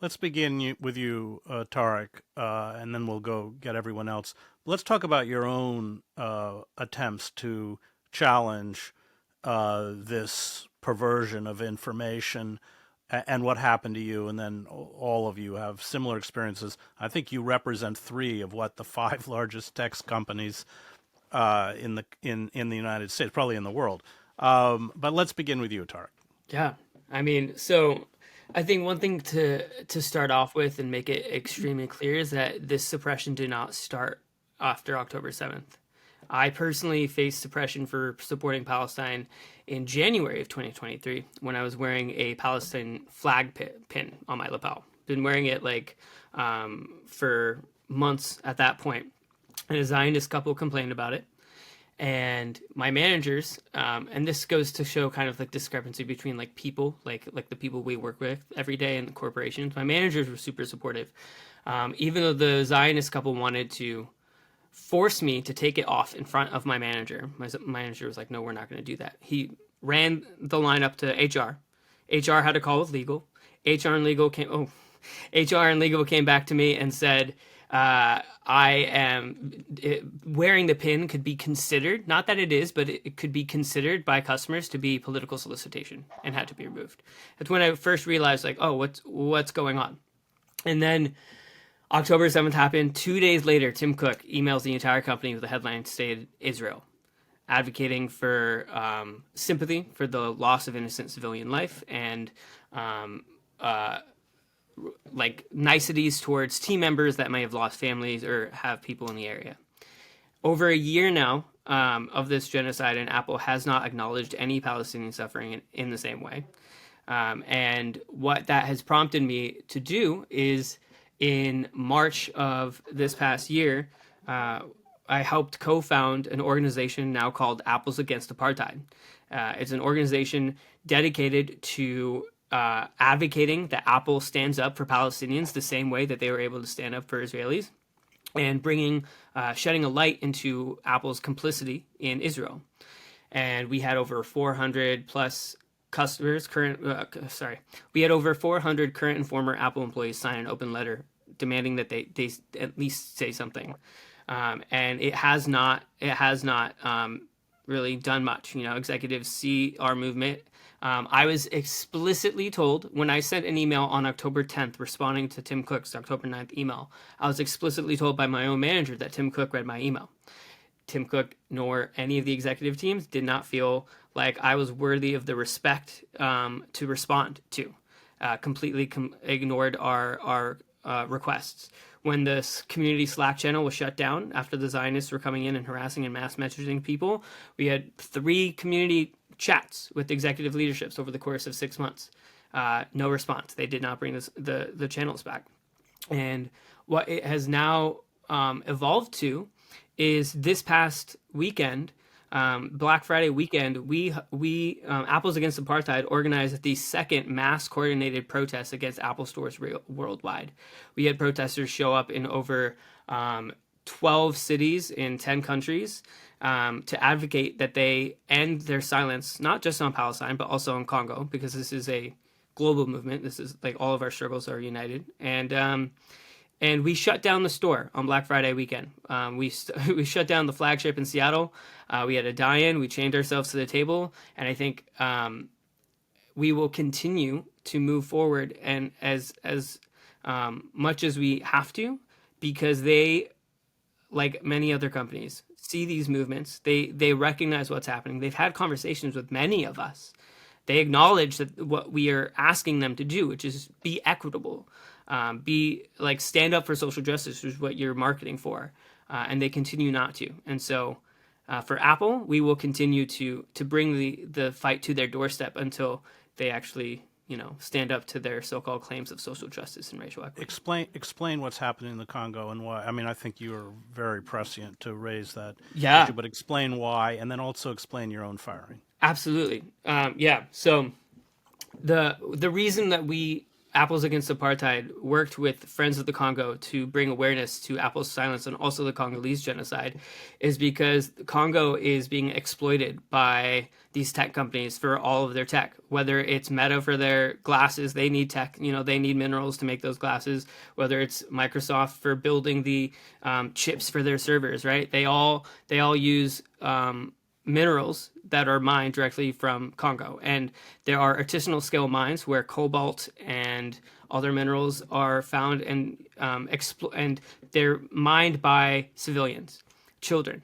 let's begin with you, Tarek, and then we'll go get everyone else. Let's talk about your own attempts to challenge this perversion of information and what happened to you, and then all of you have similar experiences. I think you represent three of what the five largest tech companies in the United States, probably in the world. But let's begin with you, Tarek. Yeah. I mean, so I think one thing to start off with and make it extremely clear is that this suppression did not start after October 7th. I personally faced suppression for supporting Palestine in January of 2023 when I was wearing a Palestine flag pin on my lapel. Been wearing it for months at that point. And a Zionist couple complained about it, and my managers, and this goes to show kind of like discrepancy between like people, like the people we work with every day in the corporations. My managers were super supportive, even though the Zionist couple wanted to force me to take it off in front of my manager. My manager was like, "No, we're not going to do that." He ran the line up to HR. HR had a call with legal. HR and legal came. Oh, HR and legal came back to me and said, wearing the pin could be considered, not that it is, but it could be considered by customers to be political solicitation and had to be removed. That's when I first realized, like, oh, what's going on? And then October 7th happened. 2 days later, Tim Cook emails the entire company with a headline stated Israel, advocating for sympathy for the loss of innocent civilian life and like niceties towards team members that may have lost families or have people in the area. Over a year now of this genocide, and Apple has not acknowledged any Palestinian suffering in the same way. And what that has prompted me to do is in March of this past year, I helped co-found an organization now called Apples Against Apartheid. It's an organization dedicated to advocating that Apple stands up for Palestinians the same way that they were able to stand up for Israelis, and shedding a light into Apple's complicity in Israel. And we had over 400 plus customers, we had over 400 current and former Apple employees sign an open letter demanding that they at least say something. And it has not really done much. Executives see our movement. I was explicitly told when I sent an email on October 10th responding to Tim Cook's October 9th email, I was explicitly told by my own manager that Tim Cook read my email. Tim Cook nor any of the executive teams did not feel like I was worthy of the respect to respond to. Completely ignored our requests. When the community Slack channel was shut down after the Zionists were coming in and harassing and mass messaging people, we had 3 community chats with executive leaderships over the course of 6 months. No response. They did not bring the channels back. And what it has now evolved to is this past weekend, Black Friday weekend, we Apples Against Apartheid organized the second mass coordinated protest against Apple stores worldwide. We had protesters show up in over 12 cities in 10 countries to advocate that they end their silence, not just on Palestine, but also on Congo, because this is a global movement. This is like all of our struggles are united. And we shut down the store on Black Friday weekend. We shut down the flagship in Seattle. We had a die-in. We chained ourselves to the table. And I think we will continue to move forward and as much as we have to, because they, like many other companies, see these movements. They recognize what's happening. They've had conversations with many of us. They acknowledge that what we are asking them to do, which is be equitable, be like stand up for social justice, which is what you're marketing for, and they continue not to. And so, for Apple, we will continue to bring the fight to their doorstep until they actually stand up to their so-called claims of social justice and racial equity. Explain what's happening in the Congo and why. I mean, I think you are very prescient to raise that Yeah, issue, but explain why, and then also explain your own firing. absolutely. Yeah. So the reason that we Apples Against Apartheid worked with Friends of the Congo to bring awareness to Apple's silence and also the Congolese genocide is because Congo is being exploited by these tech companies for all of their tech. Whether it's Meta for their glasses, they need tech, they need minerals to make those glasses. Whether it's Microsoft for building the chips for their servers, right? They all use minerals that are mined directly from Congo. And there are artisanal scale mines where cobalt and other minerals are found and they're mined by civilians, children,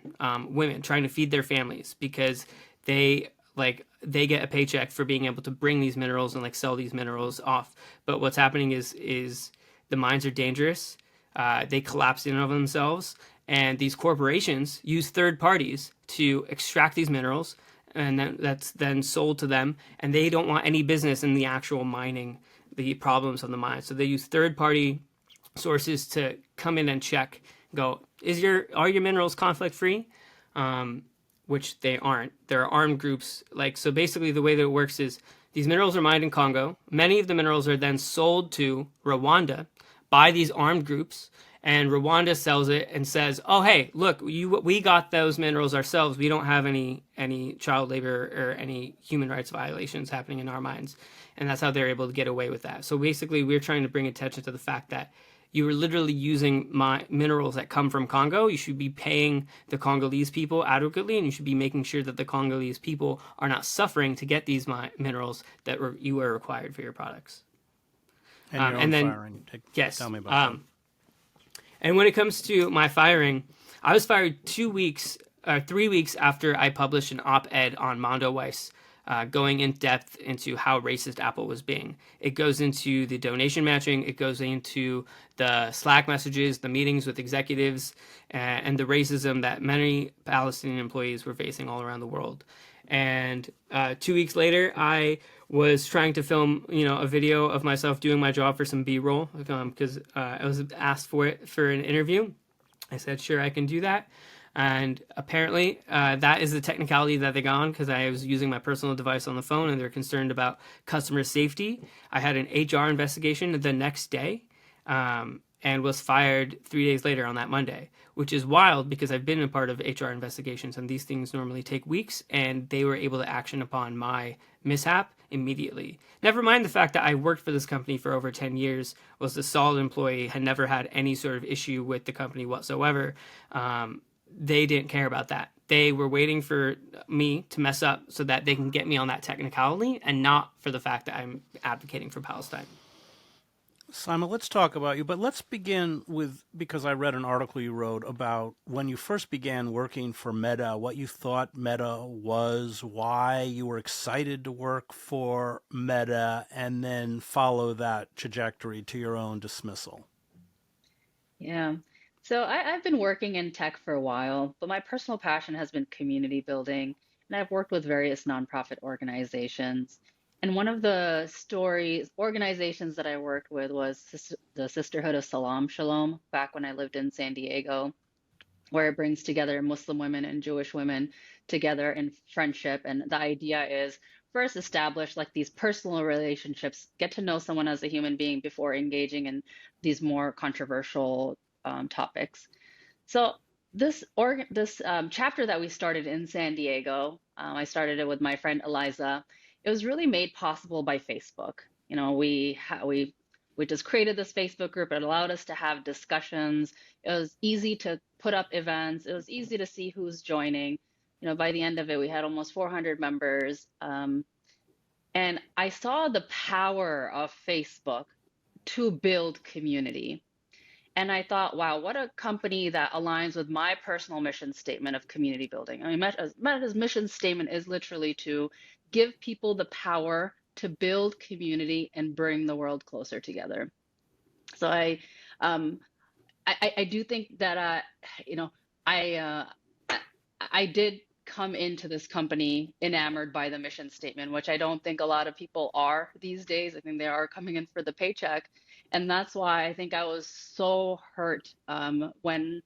women trying to feed their families because they get a paycheck for being able to bring these minerals and sell these minerals off. But what's happening is the mines are dangerous. They collapse in and of themselves, and these corporations use third parties to extract these minerals, and then that's then sold to them. And they don't want any business in the actual mining, the problems of the mine. So they use third party sources to come in and check. Go, are your minerals conflict free? Which they aren't. There are armed groups. So basically the way that it works is these minerals are mined in Congo. Many of the minerals are then sold to Rwanda by these armed groups, and Rwanda sells it and says, "Oh, hey, look, we got those minerals ourselves. We don't have any child labor or any human rights violations happening in our mines," and that's how they're able to get away with that. So basically, we're trying to bring attention to the fact that you are literally using minerals that come from Congo. You should be paying the Congolese people adequately, and you should be making sure that the Congolese people are not suffering to get these minerals that you are required for your products. And your own and then, firing. yes. Tell me about that. And when it comes to my firing, I was fired 3 weeks after I published an op-ed on Mondoweiss, going in depth into how racist Apple was being. It goes into the donation matching, it goes into the Slack messages, the meetings with executives, and the racism that many Palestinian employees were facing all around the world. And 2 weeks later, I was trying to film, a video of myself doing my job for some B-roll because I was asked for it for an interview. I said, sure, I can do that. And apparently that is the technicality that they got on because I was using my personal device on the phone and they're concerned about customer safety. I had an HR investigation the next day and was fired 3 days later on that Monday, which is wild because I've been a part of HR investigations and these things normally take weeks, and they were able to action upon my mishap immediately. Never mind the fact that I worked for this company for over 10 years, was a solid employee, had never had any sort of issue with the company whatsoever. They didn't care about that. They were waiting for me to mess up so that they can get me on that technicality and not for the fact that I'm advocating for Palestine. Simon, let's talk about you, but let's begin with, because I read an article you wrote about when you first began working for Meta, what you thought Meta was, why you were excited to work for Meta, and then follow that trajectory to your own dismissal. Yeah. So I've been working in tech for a while, but my personal passion has been community building, and I've worked with various nonprofit organizations. And one of the organizations that I worked with was the Sisterhood of Salam Shalom back when I lived in San Diego, where it brings together Muslim women and Jewish women together in friendship. And the idea is first establish these personal relationships, get to know someone as a human being before engaging in these more controversial topics. So this chapter that we started in San Diego, I started it with my friend Eliza. It was really made possible by Facebook. We just created this Facebook group. It allowed us to have discussions. It was easy to put up events. It was easy to see who's joining. By the end of it, we had almost 400 members. And I saw the power of Facebook to build community. And I thought, wow, what a company that aligns with my personal mission statement of community building. I mean, Meta's mission statement is literally to give people the power to build community and bring the world closer together. So um, I do think that I I did come into this company enamored by the mission statement, which I don't think a lot of people are these days. I think they are coming in for the paycheck, and that's why I think I was so hurt when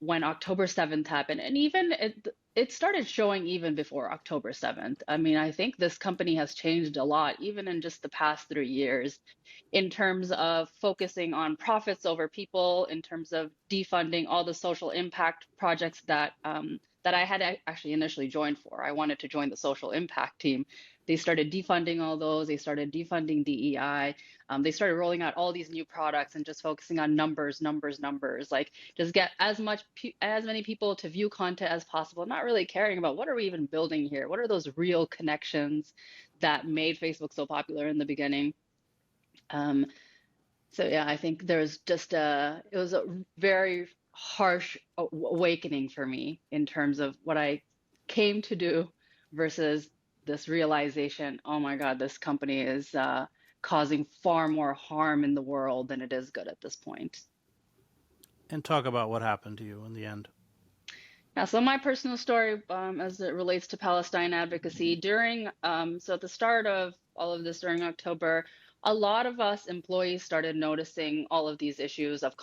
when October 7th happened, and even it started showing even before October 7th. I mean, I think this company has changed a lot, even in just the past 3 years, in terms of focusing on profits over people, in terms of defunding all the social impact projects that I had actually initially joined for. I wanted to join the social impact team. They started defunding all those. They started defunding DEI. They started rolling out all these new products and just focusing on numbers, numbers, numbers. Like just get as many people to view content as possible, not really caring about what are we even building here? What are those real connections that made Facebook so popular in the beginning? Um, so yeah, I think there's just it was a very harsh awakening for me in terms of what I came to do versus this realization, oh my God, this company is causing far more harm in the world than it is good at this point. And talk about what happened to you in the end. Yeah, so my personal story, as it relates to Palestine advocacy, so at the start of all of this during October, a lot of us employees started noticing all of these issues of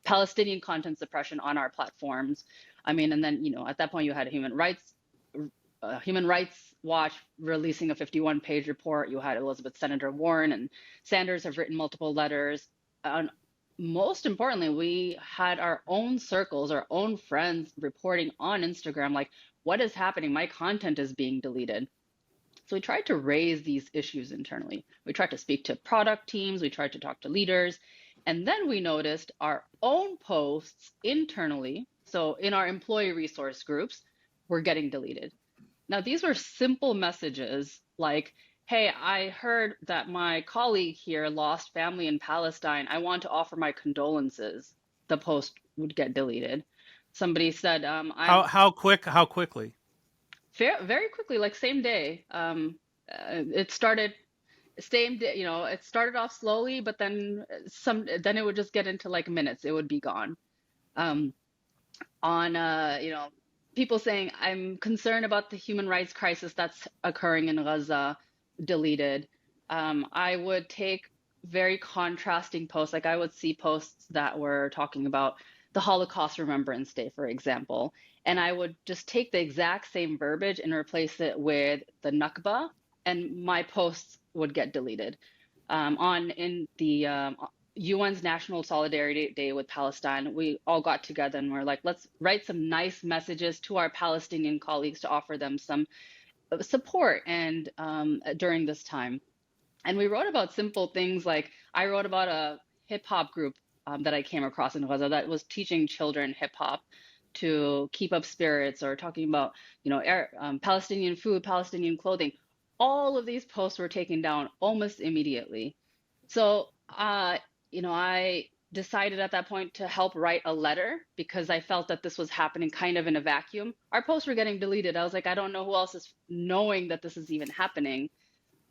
Palestinian content suppression on our platforms. I mean, and then, at that point you had Human Rights Watch releasing a 51-page report. You had Senator Warren and Sanders have written multiple letters. Most importantly, we had our own circles, our own friends reporting on Instagram, like, what is happening? My content is being deleted. So we tried to raise these issues internally. We tried to speak to product teams, we tried to talk to leaders, and then we noticed our own posts internally, so in our employee resource groups, were getting deleted. Now, these were simple messages like, hey, I heard that my colleague here lost family in Palestine. I want to offer my condolences. The post would get deleted. Somebody said, How quickly? very quickly, like same day. It started same day, it started off slowly, but then it would just get into like minutes. It would be gone. Um, on people saying, I'm concerned about the human rights crisis that's occurring in Gaza, deleted. I would take very contrasting posts. Like I would see posts that were talking about the Holocaust Remembrance Day, for example, and I would just take the exact same verbiage and replace it with the Nakba, and my posts would get deleted. In the UN's National Solidarity Day with Palestine, we all got together and we're like, let's write some nice messages to our Palestinian colleagues to offer them some support and during this time. And we wrote about simple things like I wrote about a hip hop group that I came across in Gaza that was teaching children hip hop to keep up spirits, or talking about, Palestinian food, Palestinian clothing. All of these posts were taken down almost immediately. So, I decided at that point to help write a letter because I felt that this was happening kind of in a vacuum. Our posts were getting deleted. I was like, I don't know who else is knowing that this is even happening.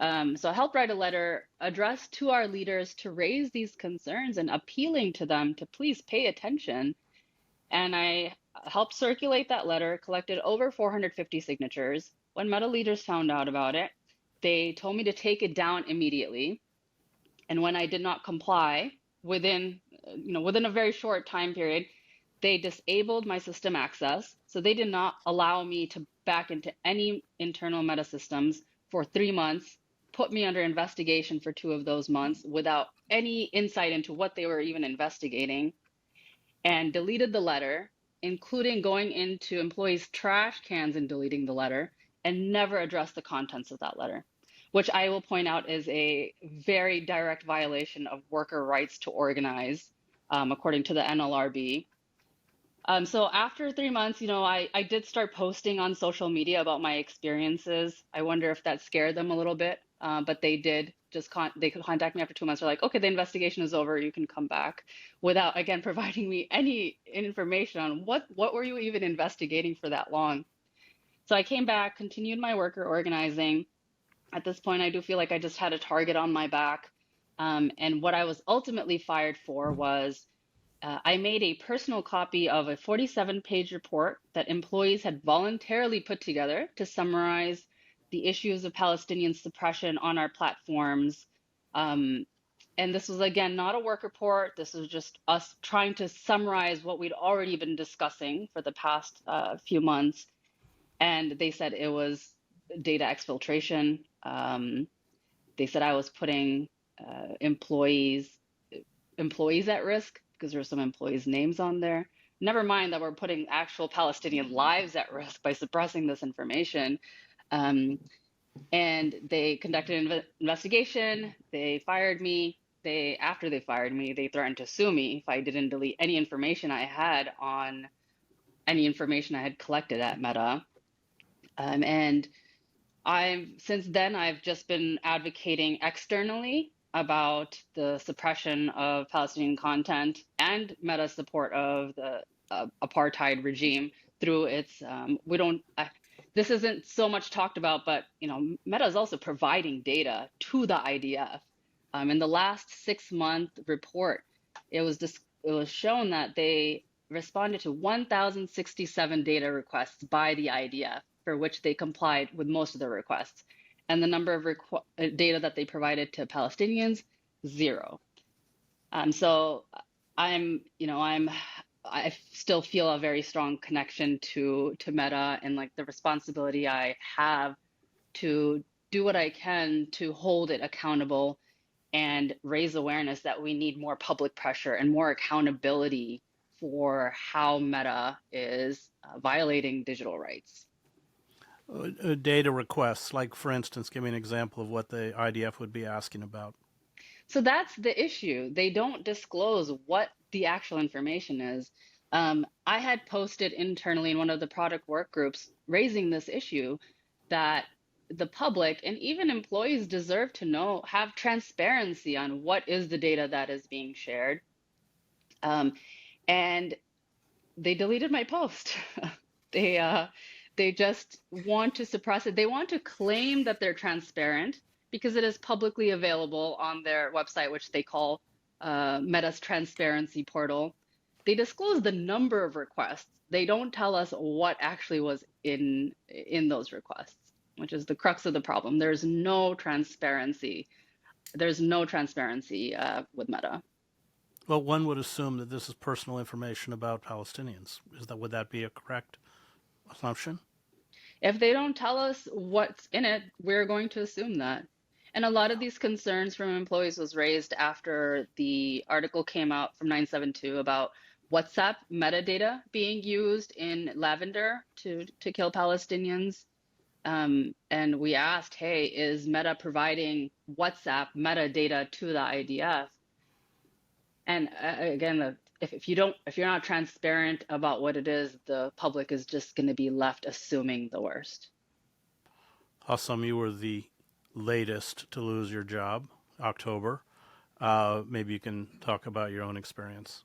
So I helped write a letter addressed to our leaders to raise these concerns and appealing to them to please pay attention. And I helped circulate that letter, collected over 450 signatures. When Meta leaders found out about it, they told me to take it down immediately. And when I did not comply within a very short time period, they disabled my system access. So they did not allow me to back into any internal Meta systems for 3 months, put me under investigation for 2 of those months without any insight into what they were even investigating, and deleted the letter, including going into employees' trash cans and deleting the letter, and never addressed the contents of that letter, which I will point out is a very direct violation of worker rights to organize, according to the NLRB. So after 3 months, I did start posting on social media about my experiences. I wonder if that scared them a little bit, but they did they could contact me after 2 months. They're like, okay, the investigation is over. You can come back, without, again, providing me any information on what were you even investigating for that long. So I came back, continued my worker organizing. At this point, I do feel like I just had a target on my back. And what I was ultimately fired for was I made a personal copy of a 47-page report that employees had voluntarily put together to summarize the issues of Palestinian suppression on our platforms. And this was, again, not a work report. This was just us trying to summarize what we'd already been discussing for the past few months. And they said it was data exfiltration. They said I was putting employees at risk because there were some employees' names on there. Never mind that we're putting actual Palestinian lives at risk by suppressing this information. Um, and they conducted an investigation. They fired me. After they fired me, they threatened to sue me if I didn't delete any information I had collected at Meta. And since then I've just been advocating externally about the suppression of Palestinian content and Meta's support of the apartheid regime through its we don't this isn't so much talked about, but Meta is also providing data to the IDF. In the last 6-month report, it was shown that they responded to 1,067 data requests by the IDF, for which they complied with most of the requests. And the number of data that they provided to Palestinians, 0. So I still feel a very strong connection to Meta, and like the responsibility I have to do what I can to hold it accountable and raise awareness that we need more public pressure and more accountability for how Meta is violating digital rights. Data requests, like for instance, give me an example of what the IDF would be asking about. So that's the issue. They don't disclose what the actual information is. I had posted internally in one of the product work groups raising this issue that the public and even employees deserve to have transparency on what is the data that is being shared. And they deleted my post. They just want to suppress it. They want to claim that they're transparent because it is publicly available on their website, which they call Meta's transparency portal. They disclose the number of requests. They don't tell us what actually was in those requests, which is the crux of the problem. There's no transparency. There's no transparency with Meta. Well, one would assume that this is personal information about Palestinians. Would that be a correct assumption? If they don't tell us what's in it, we're going to assume that. And a lot of these concerns from employees was raised after the article came out from 972 about WhatsApp metadata being used in Lavender to kill Palestinians. And we asked, hey, is Meta providing WhatsApp metadata to the IDF? And again, if you're not transparent about what it is, the public is just going to be left assuming the worst. Hussam, you were the latest to lose your job, October. Maybe you can talk about your own experience.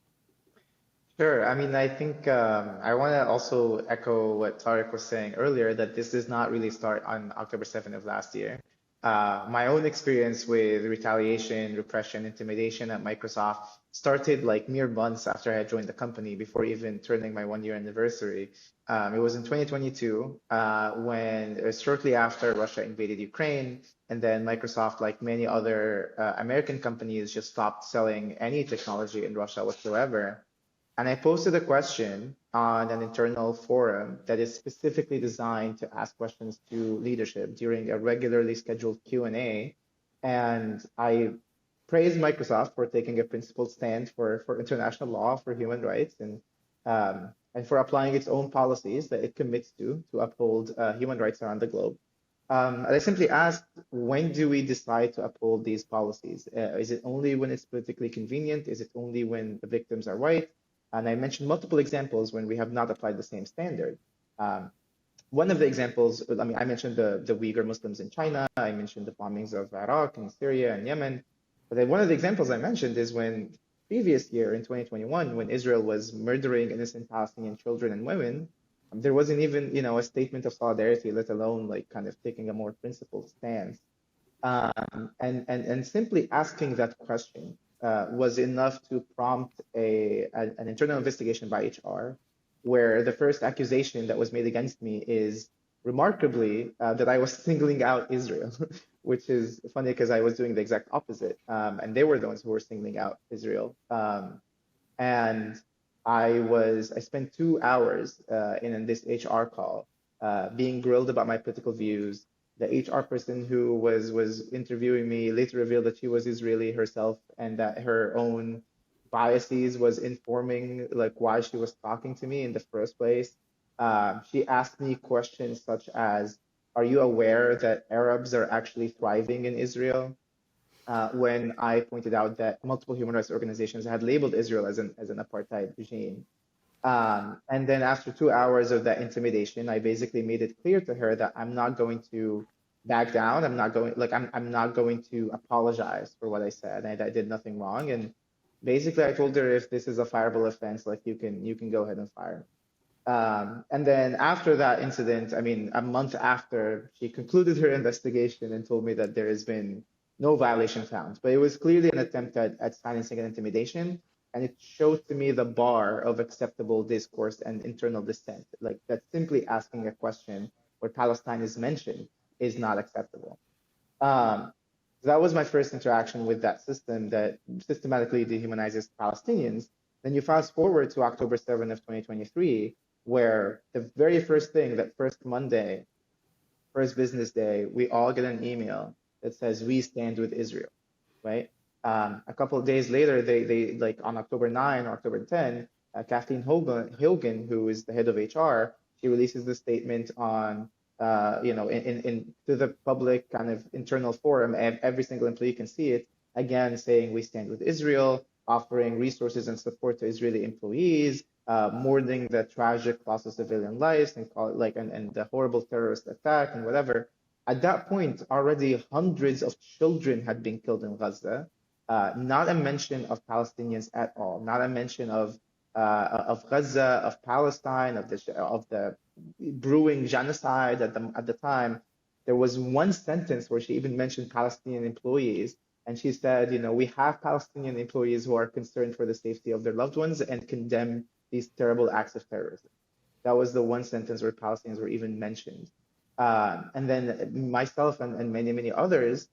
Sure. I mean, I think I want to also echo what Tariq was saying earlier, that this does not really start on October 7th of last year. My own experience with retaliation, repression, intimidation at Microsoft started like mere months after I had joined the company, before even turning my 1-year anniversary. It was in 2022 when shortly after Russia invaded Ukraine, and then Microsoft, like many other American companies, just stopped selling any technology in Russia whatsoever. And I posted a question on an internal forum that is specifically designed to ask questions to leadership during a regularly scheduled Q&A. And I praised Microsoft for taking a principled stand for international law, for human rights, and for applying its own policies that it commits to uphold human rights around the globe. And I simply asked, when do we decide to uphold these policies? Is it only when it's politically convenient? Is it only when the victims are white? And I mentioned multiple examples when we have not applied the same standard. One of the examples, I mean, I mentioned the Uyghur Muslims in China. I mentioned the bombings of Iraq and Syria and Yemen. But then one of the examples I mentioned is when previous year in 2021, when Israel was murdering innocent Palestinian children and women, there wasn't even, a statement of solidarity, let alone like kind of taking a more principled stance. And simply asking that question was enough to prompt an internal investigation by HR, where the first accusation that was made against me is remarkably that I was singling out Israel, which is funny because I was doing the exact opposite, and they were the ones who were singling out Israel. And I spent 2 hours in this HR call being grilled about my political views. The HR person who was interviewing me later revealed that she was Israeli herself and that her own biases was informing like why she was talking to me in the first place. She asked me questions such as, "Are you aware that Arabs are actually thriving in Israel?" When I pointed out that multiple human rights organizations had labeled Israel as an apartheid regime. And then after 2 hours of that intimidation, I basically made it clear to her that I'm not going to back down. I'm not going to apologize for what I said. I did nothing wrong. And basically I told her if this is a fireable offense, like you can go ahead and fire. And then after that incident, I mean, a month after, she concluded her investigation and told me that there has been no violation found. But it was clearly an attempt at silencing and intimidation. And it showed to me the bar of acceptable discourse and internal dissent. Like that simply asking a question where Palestine is mentioned is not acceptable. Um, that was my first interaction with that system that systematically dehumanizes Palestinians. Then you fast forward to October 7th of 2023, where the very first thing, that first Monday, first business day, we all get an email that says, "We stand with Israel," right? A couple of days later, they like on October 9 or October 10, Kathleen Hogan, who is the head of HR, she releases the statement on, in to the public kind of internal forum, and every single employee can see it, again saying we stand with Israel, offering resources and support to Israeli employees, mourning the tragic loss of civilian lives and call it like and the horrible terrorist attack and whatever. At that point, already hundreds of children had been killed in Gaza. Not a mention of Palestinians at all. Not a mention of Gaza, of Palestine, of the brewing genocide at the time. There was one sentence where she even mentioned Palestinian employees, and she said, we have Palestinian employees who are concerned for the safety of their loved ones and condemn these terrible acts of terrorism. That was the one sentence where Palestinians were even mentioned. And then myself and many, many others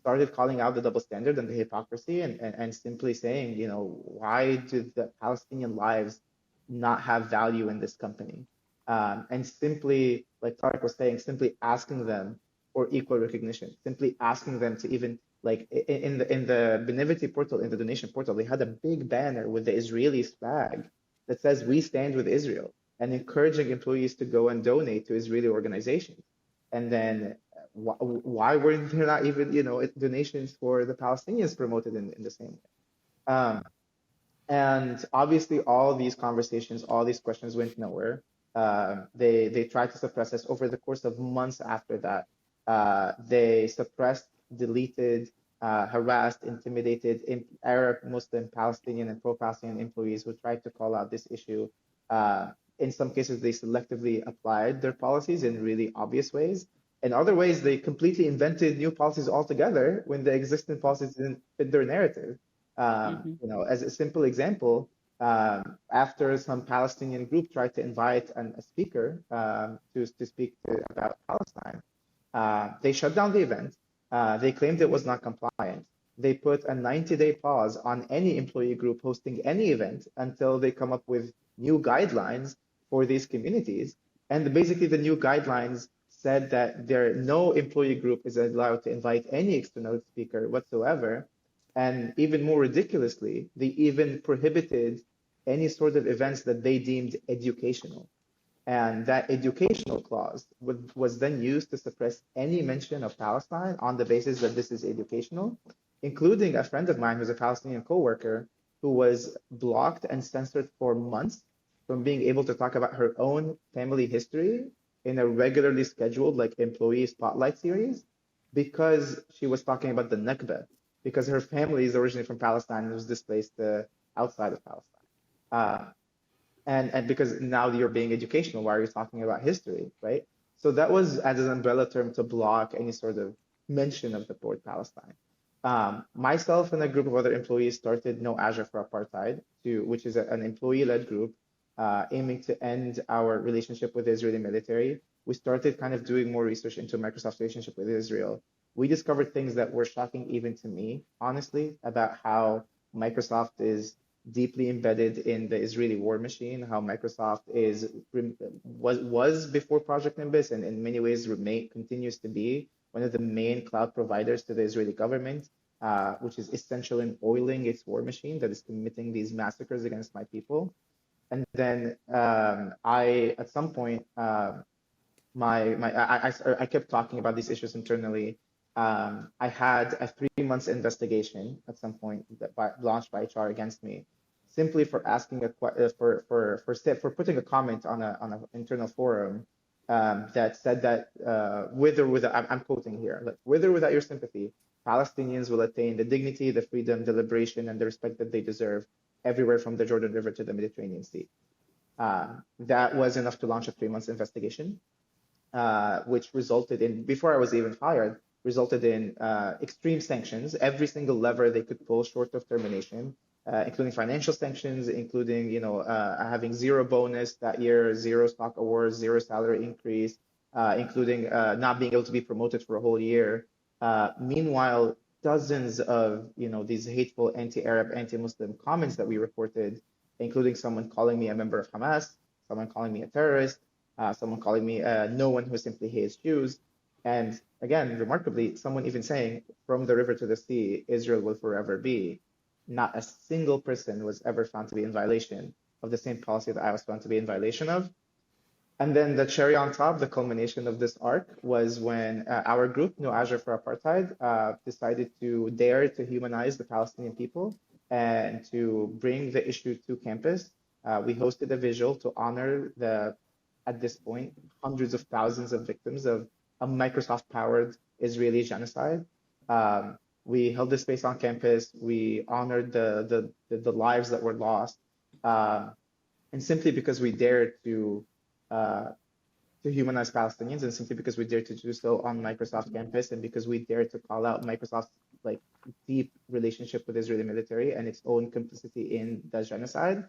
started calling out the double standard and the hypocrisy and simply saying, why do the Palestinian lives not have value in this company? And simply, like Tariq was saying, simply asking them for equal recognition, simply asking them to even like in the Benevity portal, in the donation portal, they had a big banner with the Israeli flag that says "We stand with Israel" and encouraging employees to go and donate to Israeli organizations. And then why weren't there not even donations for the Palestinians promoted in the same way? And obviously, all these conversations, all these questions went nowhere. They tried to suppress us over the course of months after that. They suppressed, deleted, harassed, intimidated Arab, Muslim, Palestinian, and pro-Palestinian employees who tried to call out this issue. In some cases, they selectively applied their policies in really obvious ways. In other ways, they completely invented new policies altogether when the existing policies didn't fit their narrative. As a simple example, after some Palestinian group tried to invite a speaker to speak about Palestine, they shut down the event. They claimed it was not compliant. They put a 90-day pause on any employee group hosting any event until they come up with new guidelines for these communities. And basically, the new guidelines said that no employee group is allowed to invite any external speaker whatsoever. And even more ridiculously, they even prohibited any sort of events that they deemed educational. And that educational clause was then used to suppress any mention of Palestine on the basis that this is educational, including a friend of mine who's a Palestinian coworker who was blocked and censored for months from being able to talk about her own family history in a regularly scheduled like employee spotlight series because she was talking about the Nakba, because her family is originally from Palestine and was displaced outside of Palestine. And because now you're being educational, why are you talking about history, right? So that was as an umbrella term to block any sort of mention of the word Palestine. Myself and a group of other employees started No Azure for Apartheid, which is an employee-led group aiming to end our relationship with the Israeli military. We started kind of doing more research into Microsoft's relationship with Israel. We discovered things that were shocking even to me, honestly, about how Microsoft is deeply embedded in the Israeli war machine, how Microsoft was before Project Nimbus, and in many ways continues to be one of the main cloud providers to the Israeli government, which is essential in oiling its war machine that is committing these massacres against my people. And then at some point, I kept talking about these issues internally. I had a 3 months investigation at some point launched by HR against me, simply for asking for putting a comment on an internal forum that said that with or without, I'm quoting here, like, with or without your sympathy, Palestinians will attain the dignity, the freedom, the liberation, and the respect that they deserve everywhere from the Jordan River to the Mediterranean Sea. That was enough to launch a 3 months investigation, which resulted in, before I was even fired, resulted in extreme sanctions, every single lever they could pull short of termination, including financial sanctions, including having zero bonus that year, zero stock awards, zero salary increase, including not being able to be promoted for a whole year. Meanwhile, dozens of these hateful anti-Arab, anti-Muslim comments that we reported, including someone calling me a member of Hamas, someone calling me a terrorist, someone calling me no one who simply hates Jews. And again, remarkably, someone even saying, from the river to the sea, Israel will forever be. Not a single person was ever found to be in violation of the same policy that I was found to be in violation of. And then the cherry on top, the culmination of this arc, was when our group, No Azure for Apartheid, decided to dare to humanize the Palestinian people and to bring the issue to campus. We hosted a visual to honor at this point, hundreds of thousands of victims of a Microsoft-powered Israeli genocide. We held this space on campus. We honored the lives that were lost, and simply because we dared to humanize Palestinians, and simply because we dared to do so on Microsoft campus, and because we dared to call out Microsoft's deep relationship with the Israeli military and its own complicity in the genocide.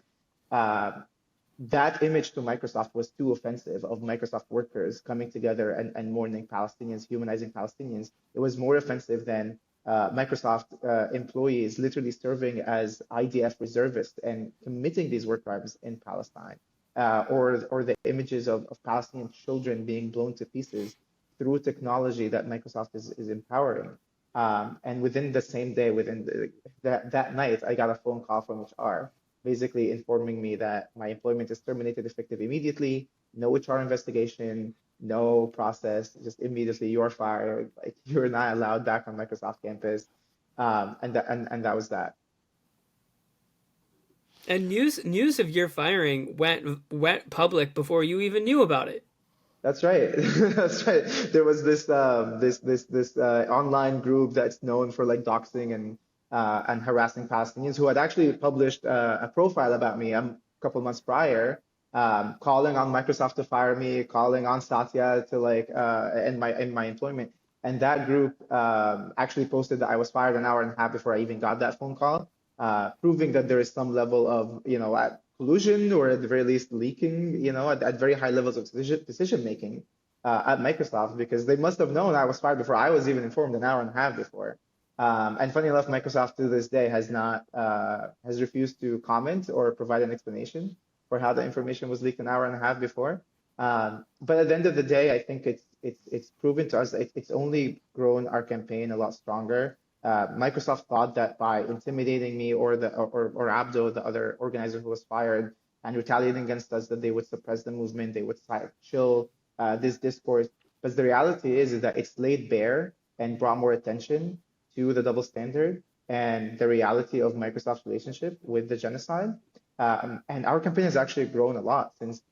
That image to Microsoft was too offensive, of Microsoft workers coming together and mourning Palestinians, humanizing Palestinians. It was more offensive than Microsoft employees literally serving as IDF reservists and committing these war crimes in Palestine, or the images of Palestinian children being blown to pieces through technology that Microsoft is empowering. And within the same day, that night, I got a phone call from HR, basically informing me that my employment is terminated effective immediately, no HR investigation, no process, just immediately you are fired. Like, you're not allowed back on Microsoft campus, and that was that. And news of your firing went public before you even knew about it. That's right. That's right. There was this online group that's known for doxing and harassing Palestinians, who had actually published a profile about me a couple months prior, calling on Microsoft to fire me, calling on Satya to end my employment. And that group actually posted that I was fired an hour and a half before I even got that phone call, proving that there is some level of collusion, or at the very least leaking, at very high levels of decision making at Microsoft, because they must have known I was fired before I was even informed, an hour and a half before. And funny enough, Microsoft to this day has refused to comment or provide an explanation for how the information was leaked an hour and a half before. But at the end of the day, I think it's proven to us that it's only grown our campaign a lot stronger. Microsoft thought that by intimidating me or Abdo, the other organizer who was fired, and retaliating against us, that they would suppress the movement, they would chill this discourse. But the reality is that it's laid bare and brought more attention to the double standard and the reality of Microsoft's relationship with the genocide. And our campaign has actually grown a lot since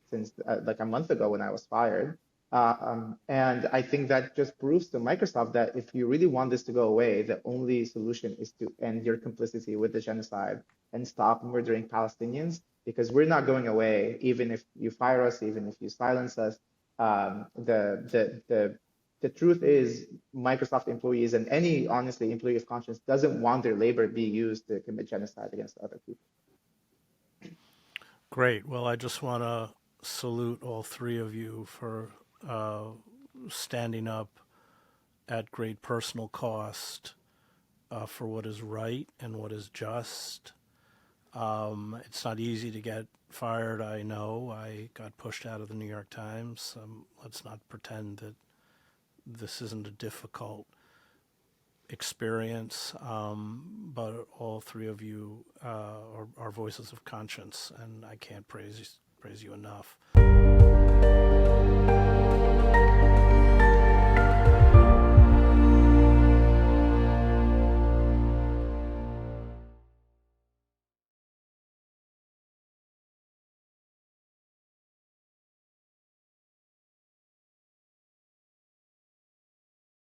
a month ago when I was fired. And I think that just proves to Microsoft that if you really want this to go away, the only solution is to end your complicity with the genocide and stop murdering Palestinians, because we're not going away, even if you fire us, even if you silence us. The truth is, Microsoft employees and any, honestly, employee of conscience doesn't want their labor be used to commit genocide against other people. Great. Well, I just want to salute all three of you for standing up at great personal cost for what is right and what is just. It's not easy to get fired. I know. I got pushed out of the New York Times. Let's not pretend that this isn't a difficult experience, but all three of you are voices of conscience, and I can't praise you enough.